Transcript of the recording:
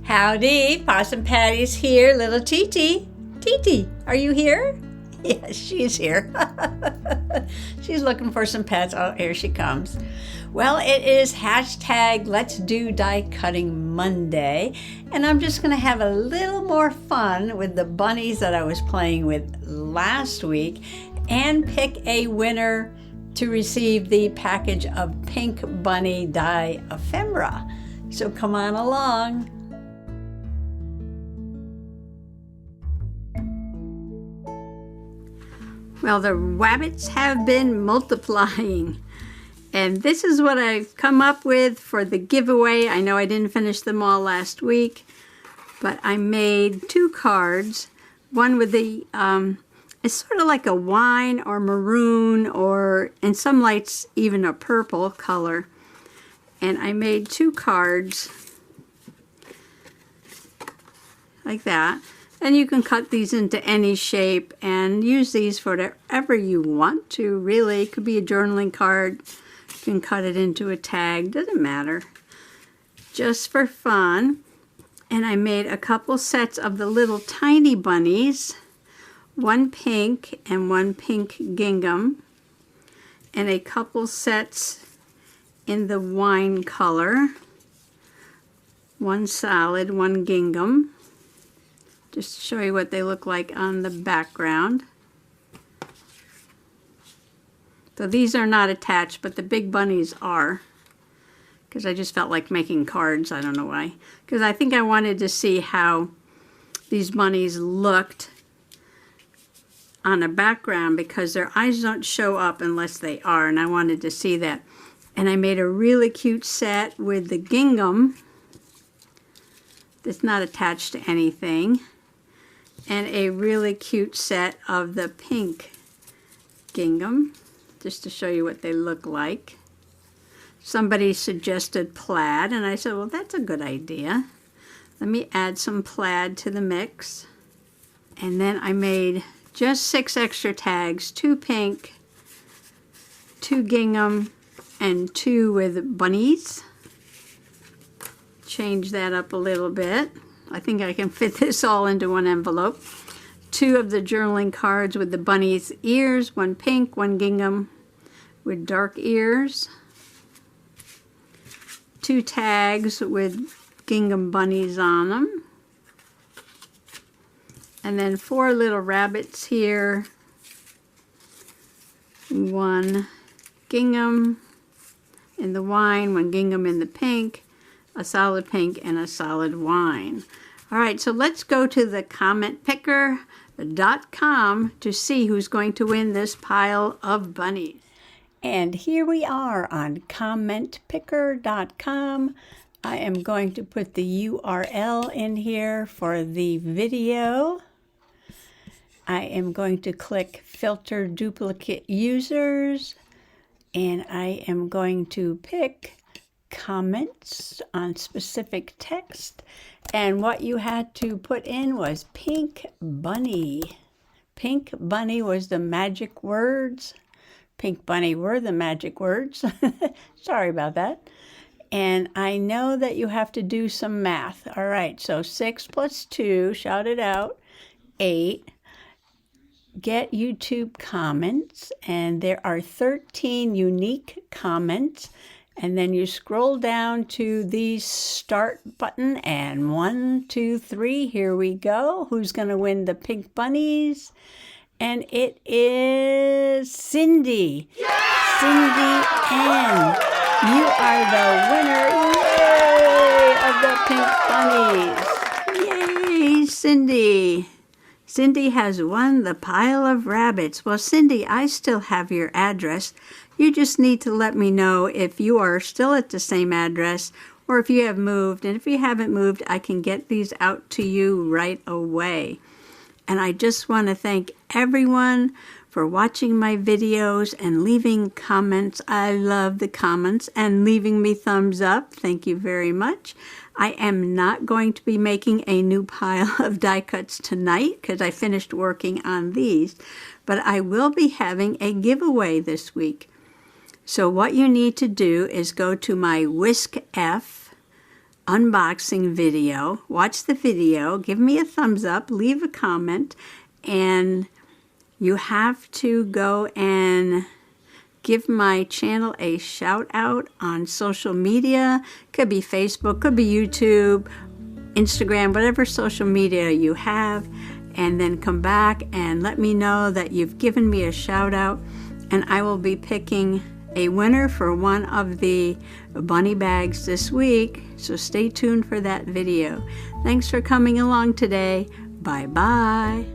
Howdy, Possum Patty's here, little Titi. Titi, are you here? Yes, she's here. She's looking for some pets. Oh, here she comes. Well, it is hashtag Let's Do Die Cutting Monday, and I'm just going to have a little more fun with the bunnies that I was playing with last week and pick a winner to receive the package of pink bunny dye ephemera. So come on along. Well, the rabbits have been multiplying, and this is what I've come up with for the giveaway. I know I didn't finish them all last week, but I made 2 cards. One with the, it's sort of like a wine or maroon or, in some lights, even a purple color. And I made 2 cards like that. And you can cut these into any shape and use these for whatever you want to, really. It could be a journaling card. You can cut it into a tag. Doesn't matter. Just for fun. And I made a couple sets of the little tiny bunnies. 1 pink and 1 pink gingham. And a couple sets in the wine color. 1 solid, 1 gingham. Just to show you what they look like on the background. So these are not attached, but the big bunnies are. Because I just felt like making cards, I don't know why. Because I think I wanted to see how these bunnies looked on a background, because their eyes don't show up unless they are, and I wanted to see that. And I made a really cute set with the gingham that's not attached to anything. And a really cute set of the pink gingham, just to show you what they look like. Somebody suggested plaid, and I said, well, that's a good idea. Let me add some plaid to the mix. And then I made just 6 extra tags, 2 pink, 2 gingham, and 2 with bunnies. Change that up a little bit. I think I can fit this all into one envelope. 2 of the journaling cards with the bunny's ears, 1 pink, 1 gingham with dark ears. 2 tags with gingham bunnies on them. And then 4 little rabbits here. 1 gingham in the wine, 1 gingham in the pink, a solid pink, and a solid wine. All right, so let's go to the commentpicker.com to see who's going to win this pile of bunnies. And here we are on commentpicker.com. I am going to put the URL in here for the video. I am going to click Filter Duplicate Users, and I am going to pick comments on specific text, and what you had to put in was pink bunny. Pink bunny was the magic words. Pink bunny were the magic words. Sorry about that. And I know that you have to do some math. All right, so 6 plus 2, shout it out, 8. Get YouTube comments, and there are 13 unique comments. And then you scroll down to the start button, and 1, 2, 3, here we go. Who's going to win the pink bunnies? And it is Cindy. Yay! Cindy N. You are the winner, yay, of the pink bunnies. Yay, Cindy. Cindy has won the pile of rabbits. Well, Cindy, I still have your address. You just need to let me know if you are still at the same address or if you have moved. And if you haven't moved, I can get these out to you right away. And I just want to thank everyone for watching my videos and leaving comments. I love the comments and leaving me thumbs up. Thank you very much. I am not going to be making a new pile of die cuts tonight because I finished working on these, but I will be having a giveaway this week. So what you need to do is go to my Whisk F unboxing video. Watch the video, give me a thumbs up, leave a comment, and you have to go and give my channel a shout out on social media. Could be Facebook, could be YouTube, Instagram, whatever social media you have, and then come back and let me know that you've given me a shout out, and I will be picking a winner for one of the bunny bags this week, so stay tuned for that video. Thanks for coming along today. Bye-bye.